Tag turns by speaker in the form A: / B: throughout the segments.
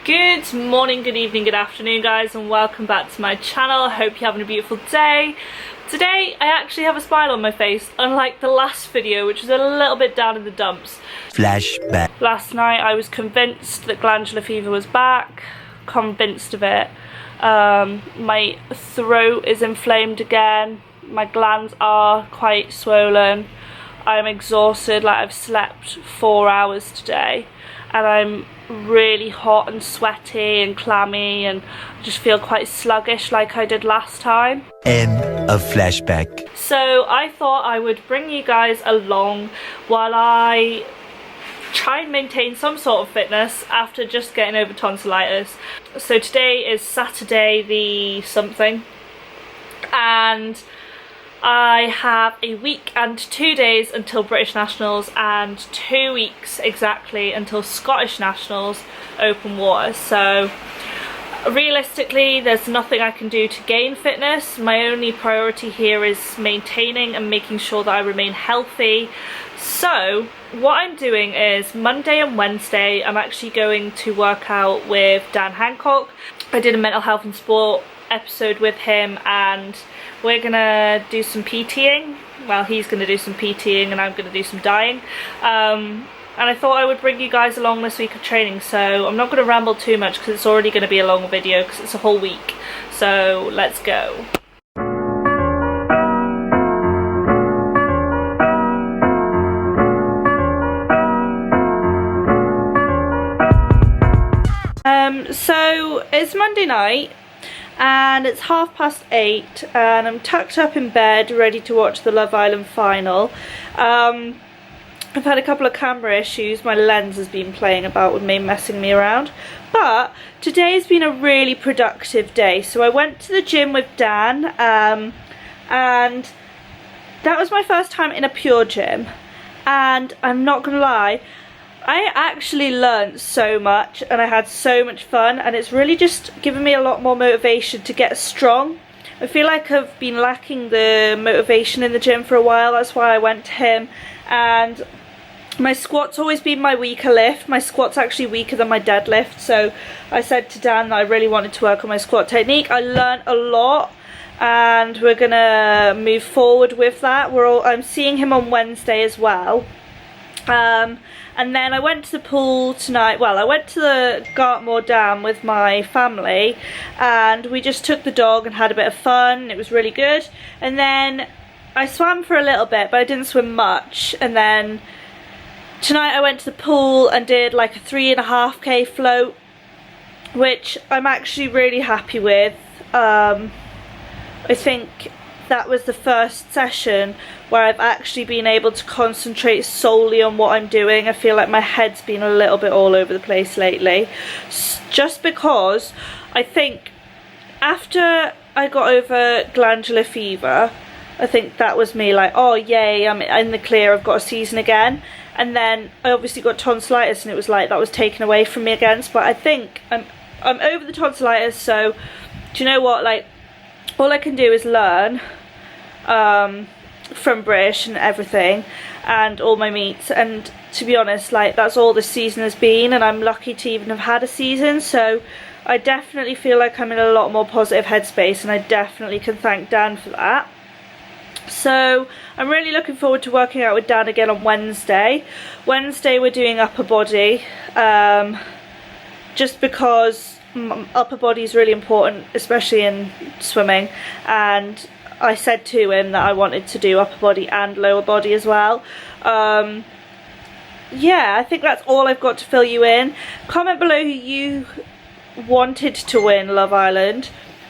A: Good morning, good evening, good afternoon guys, and welcome back to my channel. I hope you're having a beautiful day. Today I actually have a smile on my face, unlike the last video which was a little bit down in the dumps.
B: Flashback.
A: Last night I was convinced that glandular fever was back, convinced of it. My throat is inflamed again, my glands are quite swollen, I'm exhausted, like I've slept 4 hours today, and I'm really hot and sweaty and clammy, and I just feel quite sluggish like I did last time.
B: End of flashback.
A: So I thought I would bring you guys along while I try and maintain some sort of fitness after just getting over tonsillitis. So today is Saturday the something, and I have a week and 2 days until British Nationals and 2 weeks exactly until Scottish Nationals open water. So realistically there's nothing I can do to gain fitness. My only priority here is maintaining and making sure that I remain healthy. So what I'm doing is Monday and Wednesday I'm actually going to work out with Dan Hancock. I did a mental health and sport episode with him, and we're gonna do some PTing. Well, he's gonna do some PTing and I'm gonna do some dying. And I thought I would bring you guys along this week of training, so I'm not gonna ramble too much because it's already gonna be a long video because it's a whole week. So let's go. So it's Monday night and it's 8:30 and I'm tucked up in bed ready to watch the Love Island final. I've had a couple of camera issues. My lens has been playing about with me, messing me around, but today's been a really productive day. So I went to the gym with Dan, and that was my first time in a pure gym, and I'm not gonna lie, I actually learned so much and I had so much fun, and it's really just given me a lot more motivation to get strong. I feel like I've been lacking the motivation in the gym for a while. That's why I went to him. And my squat's always been my weaker lift. My squat's actually weaker than my deadlift, so I said to Dan that I really wanted to work on my squat technique. I learned a lot and we're gonna move forward with that. I'm seeing him on Wednesday as well. And then I went to the pool tonight. Well, I went to the Gartmore Dam with my family and we just took the dog and had a bit of fun. It was really good. And then I swam for a little bit, but I didn't swim much. And then tonight I went to the pool and did like a 3.5k float, which I'm actually really happy with. I think that was the first session where I've actually been able to concentrate solely on what I'm doing. I feel like my head's been a little bit all over the place lately, just because I think after I got over glandular fever, I think that was me like, oh yay, I'm in the clear, I've got a season again. And then I obviously got tonsillitis and it was like that was taken away from me again. But I think I'm over the tonsillitis, so do you know what, like, all I can do is learn from British and everything and all my meets, and to be honest, like, that's all this season has been, and I'm lucky to even have had a season. So I definitely feel like I'm in a lot more positive headspace, and I definitely can thank Dan for that. So I'm really looking forward to working out with Dan again on Wednesday. Wednesday we're doing upper body, just because upper body is really important, especially in swimming, and I said to him that I wanted to do upper body and lower body as well. Yeah, I think that's all I've got to fill you in. Comment below who you wanted to win Love Island.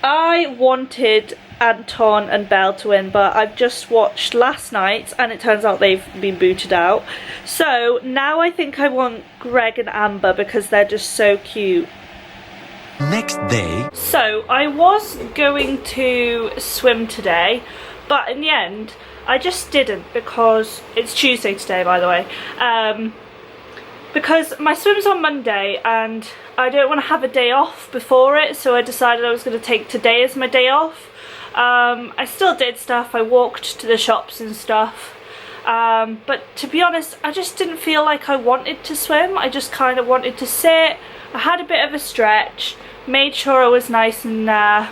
A: I wanted Anton and Belle to win, but I've just watched last night's and it turns out they've been booted out. So now I think I want Greg and Amber because they're just so cute.
B: Next day.
A: So I was going to swim today, but in the end I just didn't, because it's Tuesday today, by the way, because my swim's on Monday and I don't want to have a day off before it, so I decided I was going to take today as my day off. I still did stuff, I walked to the shops and stuff, but to be honest I just didn't feel like I wanted to swim. I just kind of wanted to sit, I had a bit of a stretch, made sure I was nice and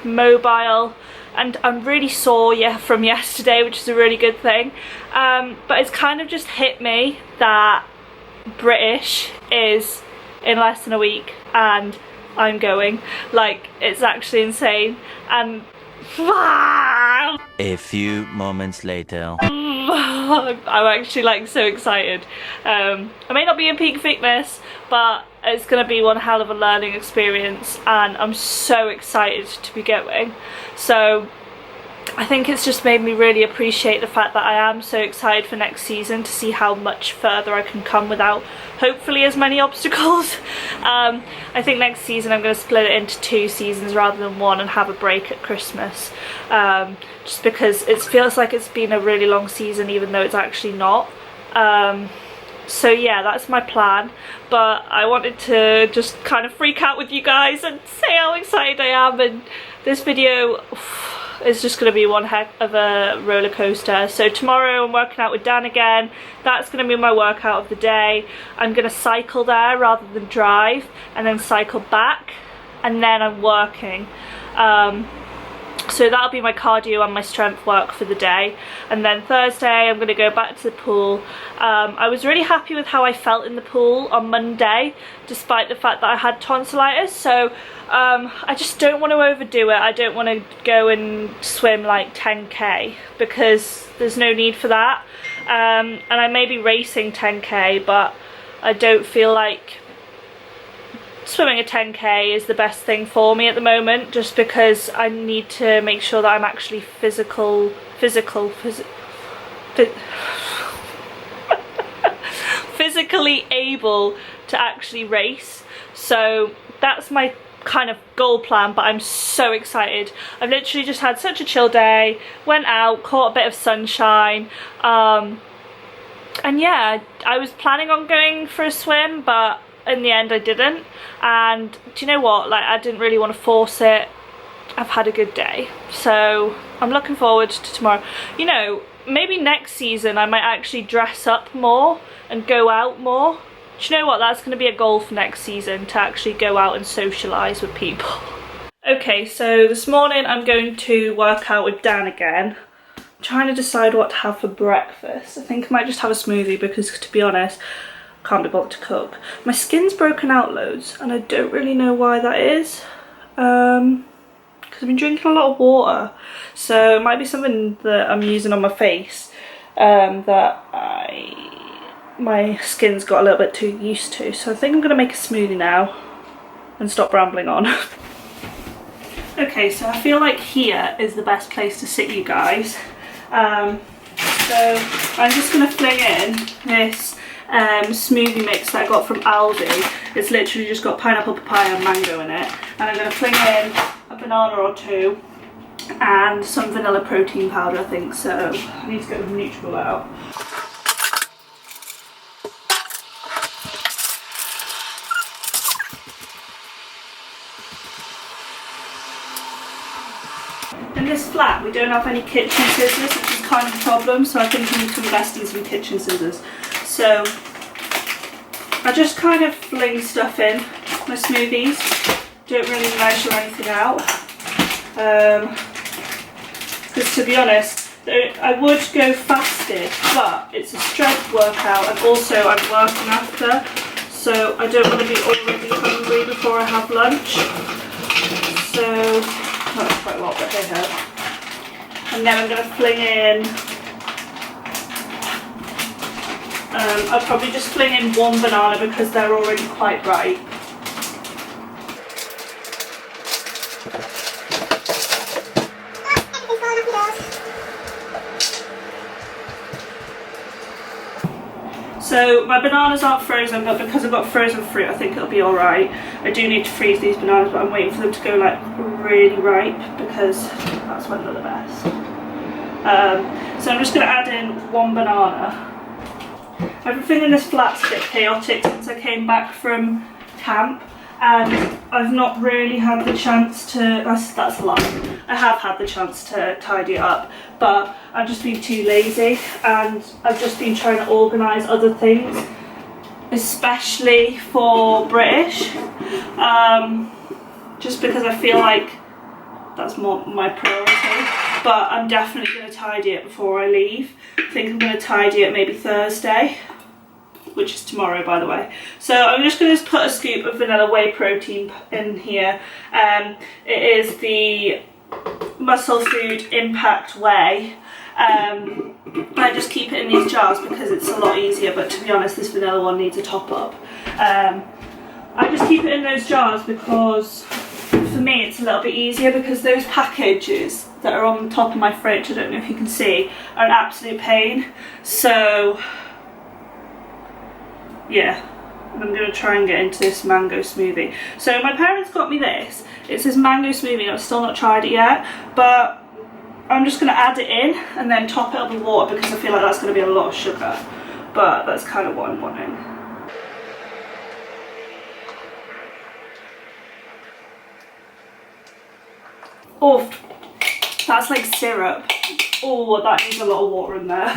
A: mobile, and I'm really sore from yesterday, which is a really good thing. But it's kind of just hit me that British is in less than a week and I'm going. Like, it's actually insane. And
B: A few moments later.
A: I'm actually like so excited. I may not be in peak fitness, but it's gonna be one hell of a learning experience and I'm so excited to be going. So I think it's just made me really appreciate the fact that I am so excited for next season to see how much further I can come without hopefully as many obstacles. I think next season I'm going to split it into 2 seasons rather than 1 and have a break at Christmas, just because it feels like it's been a really long season even though it's actually not. So yeah, that's my plan, but I wanted to just kind of freak out with you guys and say how excited I am, and this video is just going to be one heck of a roller coaster. So tomorrow I'm working out with Dan again. That's going to be my workout of the day. I'm going to cycle there rather than drive, and then cycle back, and then I'm working. So that'll be my cardio and my strength work for the day. And then Thursday I'm going to go back to the pool. I was really happy with how I felt in the pool on Monday, despite the fact that I had tonsillitis. So I just don't want to overdo it. I don't want to go and swim like 10k because there's no need for that. And I may be racing 10k, but I don't feel like swimming a 10k is the best thing for me at the moment, just because I need to make sure that I'm actually physically able to actually race. So that's my kind of goal plan, but I'm so excited. I've literally just had such a chill day, went out, caught a bit of sunshine, and yeah, I was planning on going for a swim, but in the end I didn't. And do you know what, like, I didn't really want to force it. I've had a good day, so I'm looking forward to tomorrow. You know, maybe next season I might actually dress up more and go out more. Do you know what, that's going to be a goal for next season, to actually go out and socialise with people. Okay, so this morning I'm going to work out with Dan again. I'm trying to decide what to have for breakfast. I think I might just have a smoothie because, to be honest, can't be bothered to cook. My skin's broken out loads and I don't really know why that is, because I've been drinking a lot of water, so it might be something that I'm using on my face that my skin's got a little bit too used to. So I think I'm going to make a smoothie now and stop rambling on. Okay, so I feel like here is the best place to sit you guys. So I'm just going to fling in this smoothie mix that I got from Aldi. It's literally just got pineapple, papaya and mango in it, and I'm going to fling in a banana or 2 and some vanilla protein powder, I think. So I need to get the Nutribullet out. In this flat we don't have any kitchen scissors, which is kind of a problem, so I think I need to invest in some kitchen scissors. So I just kind of fling stuff in my smoothies, don't really measure anything out, because to be honest, I would go fasted, but it's a strength workout and also I'm working after, so I don't want to be already hungry before I have lunch. So that's quite a lot, but hey ho. And then I'm going to fling in, I'll probably just fling in 1 banana because they're already quite ripe. So my bananas aren't frozen, but because I've got frozen fruit I think it'll be alright. I do need to freeze these bananas, but I'm waiting for them to go like really ripe because that's when they're the best. So I'm just going to add in 1 banana. Everything in this flat's a bit chaotic since I came back from camp, and I've not really had the chance to, that's a lie, I have had the chance to tidy it up, but I've just been too lazy and I've just been trying to organise other things especially for British, just because I feel like that's more my priority. But I'm definitely going to tidy it before I leave. I think I'm going to tidy it maybe Thursday, which is tomorrow, by the way. So I'm just going to put a scoop of vanilla whey protein in here. It is the Muscle Food Impact Whey. I just keep it in these jars because it's a lot easier, but to be honest, this vanilla one needs a top up. I just keep it in those jars because for me it's a little bit easier, because those packages that are on the top of my fridge, I don't know if you can see, are an absolute pain. So yeah, I'm going to try and get into this mango smoothie. So my parents got me this. It says mango smoothie, I've still not tried it yet, but I'm just going to add it in and then top it up with water, because I feel like that's going to be a lot of sugar, but that's kind of what I'm wanting. Oh, that's like syrup. Oh, that needs a lot of water in there.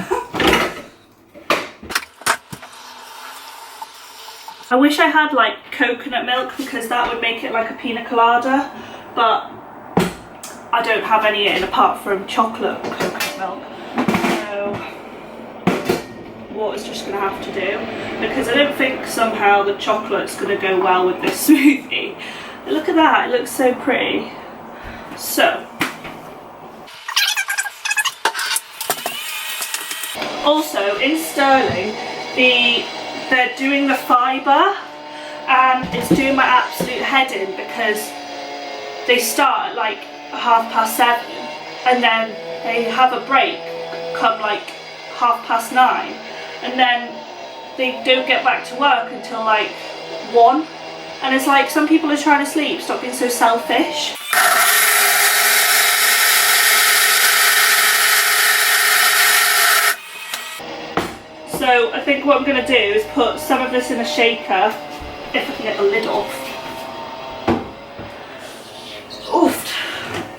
A: I wish I had like coconut milk, because that would make it like a pina colada, but I don't have any in apart from chocolate coconut milk. So water's just going to have to do, because I don't think somehow the chocolate's going to go well with this smoothie. Look at that, it looks so pretty. So also in Sterling, they're doing the fibre, and it's doing my absolute head in, because they start at like 7:30 and then they have a break come like 9:30, and then they don't get back to work until like 1, and it's like, some people are trying to sleep, stop being so selfish. So I think what I'm going to do is put some of this in a shaker, if I can get the lid off. Oof.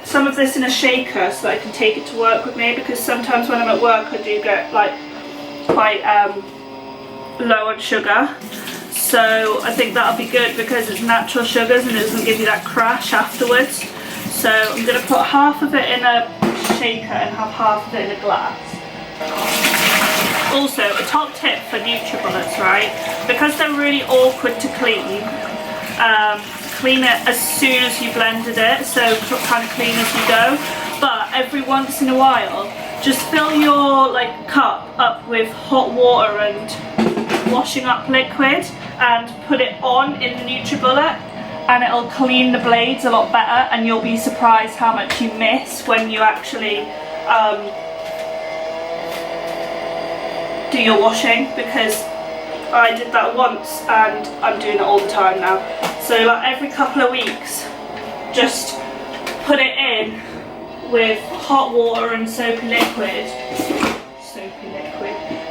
A: Some of this in a shaker so that I can take it to work with me, because sometimes when I'm at work I do get like quite low on sugar. So I think that'll be good, because it's natural sugars and it doesn't give you that crash afterwards. So I'm going to put half of it in a shaker and have half of it in a glass. Also, a top tip for NutriBullets, right? Because they're really awkward to clean, clean it as soon as you blended it, so kind of clean as you go. But every once in a while, just fill your like cup up with hot water and washing up liquid, and put it on in the NutriBullet, and it'll clean the blades a lot better, and you'll be surprised how much you miss when you actually do your washing, because I did that once and I'm doing it all the time now. So like every couple of weeks, just put it in with hot water and soapy liquid,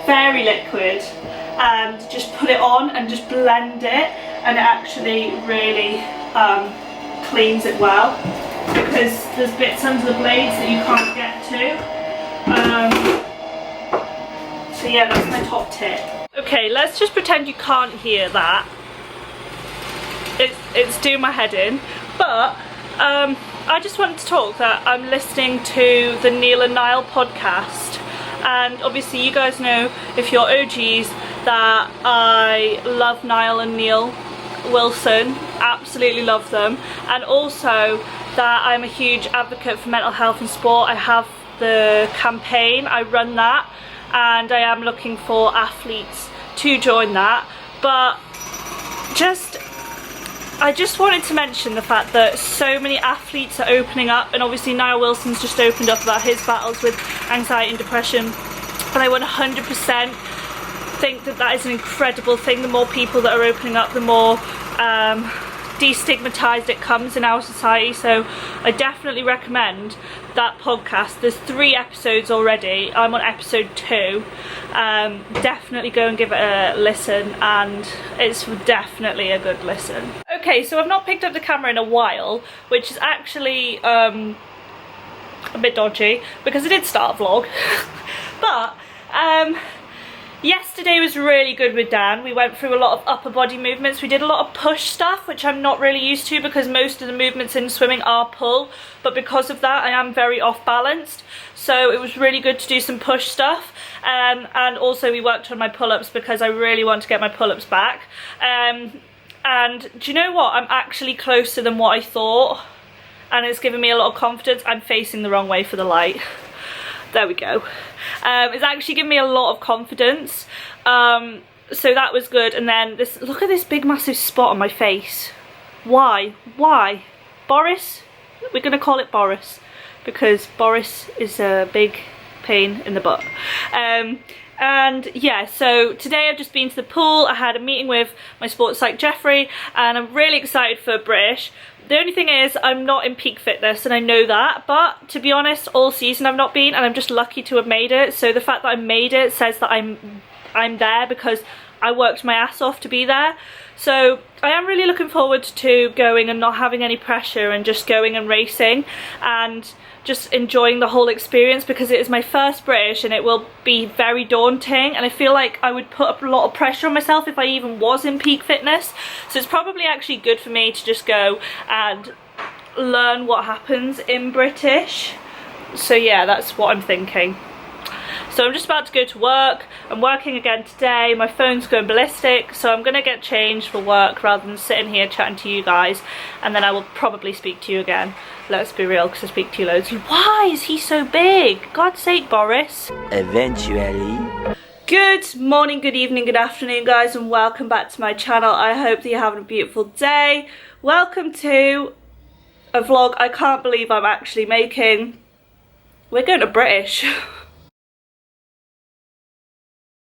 A: fairy liquid, and just put it on and just blend it, and it actually really cleans it well, because there's bits under the blades that you can't get to. So yeah, that's my top tip. Okay, let's just pretend you can't hear that. It's doing my head in. But I just wanted to talk that I'm listening to the Neil and Niall podcast. And obviously you guys know, if you're OGs, that I love Niall and Neil Wilson. Absolutely love them. And also that I'm a huge advocate for mental health and sport. I have the campaign, I run that, and I am looking for athletes to join that. But I just wanted to mention the fact that so many athletes are opening up, and obviously Niall Wilson's just opened up about his battles with anxiety and depression, and I 100% think that that is an incredible thing. The more people that are opening up, the more destigmatized it comes in our society. So I definitely recommend that podcast. There's 3 episodes already. I'm on episode 2. Definitely go and give it a listen, and it's definitely a good listen. Okay, so I've not picked up the camera in a while, which is actually a bit dodgy, because I did start a vlog. But Yesterday was really good with Dan. We went through a lot of upper body movements. We did a lot of push stuff, which I'm not really used to because most of the movements in swimming are pull, but because of that I am very off balanced. So it was really good to do some push stuff, and also we worked on my pull-ups because I really want to get my pull-ups back. And do you know what? I'm actually closer than what I thought, and it's given me a lot of confidence. I'm facing the wrong way for the light. There we go. It's actually given me a lot of confidence, so that was good. And then this, look at this big massive spot on my face. Why Boris? We're gonna call it Boris because Boris is a big pain in the butt. And yeah, so today I've just been to the pool. I had a meeting with my sports psych Jeffrey, and I'm really excited for British. The only thing is I'm not in peak fitness, and I know that, but to be honest, all season I've not been, and I'm just lucky to have made it. So the fact that I made it says that I'm there because I worked my ass off to be there. So I am really looking forward to going and not having any pressure and just going and racing and just enjoying the whole experience, because it is my first British and it will be very daunting, and I feel like I would put a lot of pressure on myself if I even was in peak fitness. So it's probably actually good for me to just go and learn what happens in British. So yeah, that's what I'm thinking. So I'm just about to go to work. I'm working again today. My phone's going ballistic, so I'm gonna get changed for work rather than sitting here chatting to you guys, and then I will probably speak to you again. Let's be real, because I speak to you loads. Why is he so big? God's sake, Boris.
B: Eventually.
A: Good morning, good evening, good afternoon, guys, and welcome back to my channel. I hope that you're having a beautiful day. Welcome to a vlog I can't believe I'm actually making. We're going to British.